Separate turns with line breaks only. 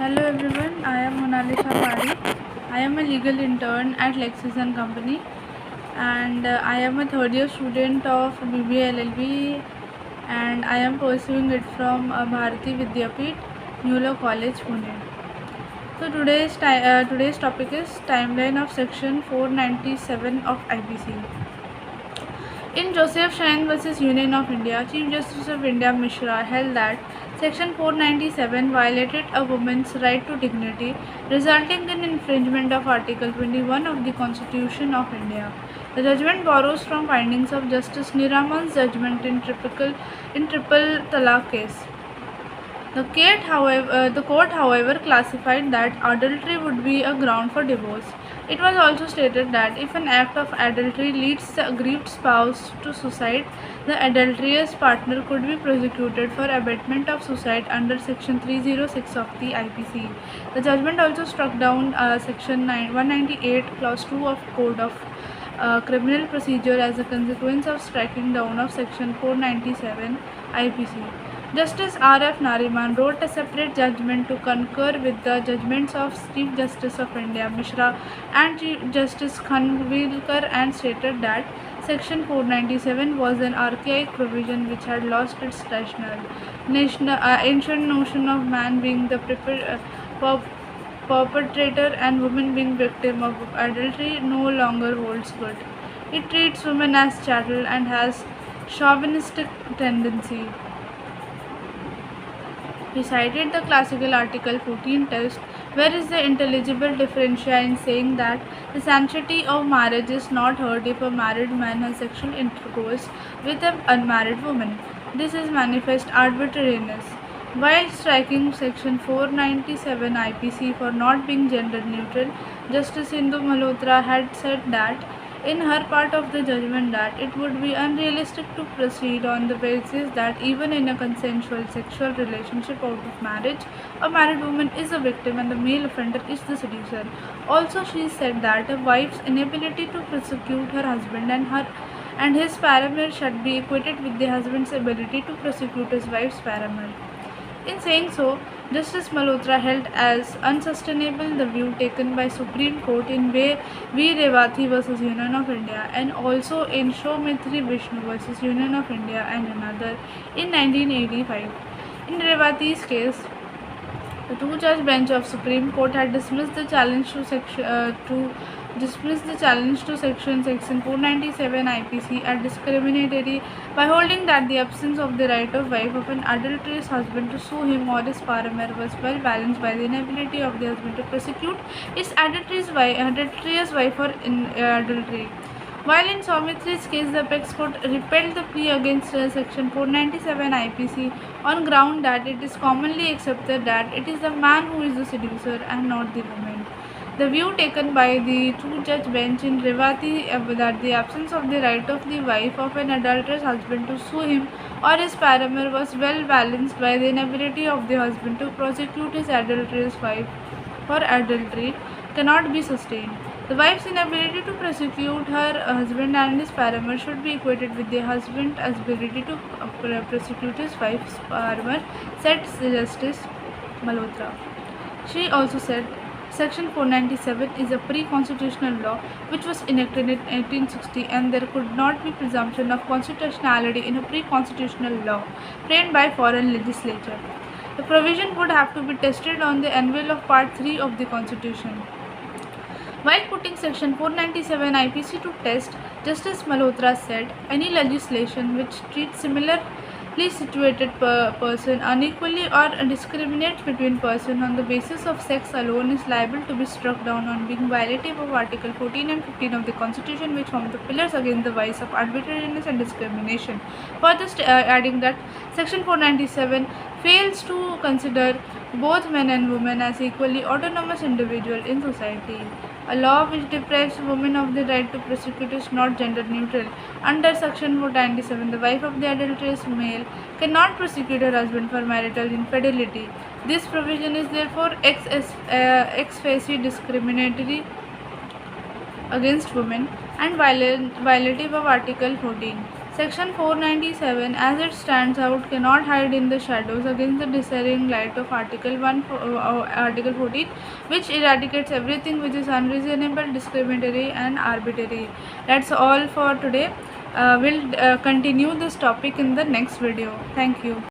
Hello everyone, I am Monalisha Pari. I am a legal intern at Lexis and Company, and I am a third year student of BBA LLB, and I am pursuing it from Bharati Vidyapeeth, New Law College, Pune. So today's topic is timeline of section 497 of IPC. In Joseph Shine vs. Union of India, Chief Justice of India Mishra held that Section 497 violated a woman's right to dignity, resulting in infringement of Article 21 of the Constitution of India. The judgment borrows from findings of Justice Niraman's judgment in triple talaq case. The court, however, classified that adultery would be a ground for divorce. It was also stated that if an act of adultery leads the aggrieved spouse to suicide, the adulterous partner could be prosecuted for abetment of suicide under Section 306 of the IPC. The judgment also struck down Section 198, Clause 2 of Code of Criminal Procedure as a consequence of striking down of Section 497 IPC. Justice R.F. Nariman wrote a separate judgment to concur with the judgments of Chief Justice of India Mishra and Chief Justice Khanwilkar and stated that Section 497 was an archaic provision which had lost its rationale. Ancient notion of man being the perpetrator and woman being victim of adultery no longer holds good. It treats women as chattel and has chauvinistic tendency. He cited the classical Article 14 test, where is the intelligible differentia in saying that the sanctity of marriage is not hurt if a married man has sexual intercourse with an unmarried woman. This is manifest arbitrariness. While striking Section 497 IPC for not being gender neutral, Justice Indu Malhotra had said that in her part of the judgment that it would be unrealistic to proceed on the basis that even in a consensual sexual relationship out of marriage, a married woman is a victim and the male offender is the seducer. Also, she said that a wife's inability to prosecute her husband and his paramour should be equated with the husband's ability to prosecute his wife's paramour. In saying so, Justice Malhotra held as unsustainable the view taken by Supreme Court in V. Revati vs. Union of India and also in Shomitri Vishnu vs. Union of India and another in 1985. In Revati's case, the two-judge bench of Supreme Court had dismissed the challenge to Section 497 IPC as discriminatory by holding that the absence of the right of wife of an adulterous husband to sue him or his paramour was well balanced by the inability of the husband to prosecute his adulterous wife for adultery. While in Saumitri's case, the apex court repelled the plea against Section 497 IPC on ground that it is commonly accepted that it is the man who is the seducer and not the woman. The view taken by the two-judge bench in Revati that the absence of the right of the wife of an adulterous husband to sue him or his paramour was well balanced by the inability of the husband to prosecute his adulterous wife for adultery cannot be sustained. The wife's inability to prosecute her husband and his paramour should be equated with the husband's ability to prosecute his wife's paramour, said Justice Malhotra. She also said Section 497 is a pre-constitutional law which was enacted in 1860 and there could not be presumption of constitutionality in a pre-constitutional law framed by foreign legislature. The provision would have to be tested on the anvil of Part 3 of the Constitution. While putting Section 497 IPC to test, Justice Malhotra said any legislation which treats similarly situated person unequally or discriminates between persons on the basis of sex alone is liable to be struck down on being violative of Article 14 and 15 of the Constitution, which form the pillars against the vice of arbitrariness and discrimination. Further adding that Section 497 fails to consider both men and women as equally autonomous individuals in society. A law which deprives women of the right to prosecute is not gender neutral. Under Section 497, the wife of the adulterous male cannot prosecute her husband for marital infidelity. This provision is therefore ex facie discriminatory against women and violative of Article 14. Section 497, as it stands out, cannot hide in the shadows against the discerning light of Article 14, which eradicates everything which is unreasonable, discriminatory, and arbitrary. That's all for today. We'll continue this topic in the next video. Thank you.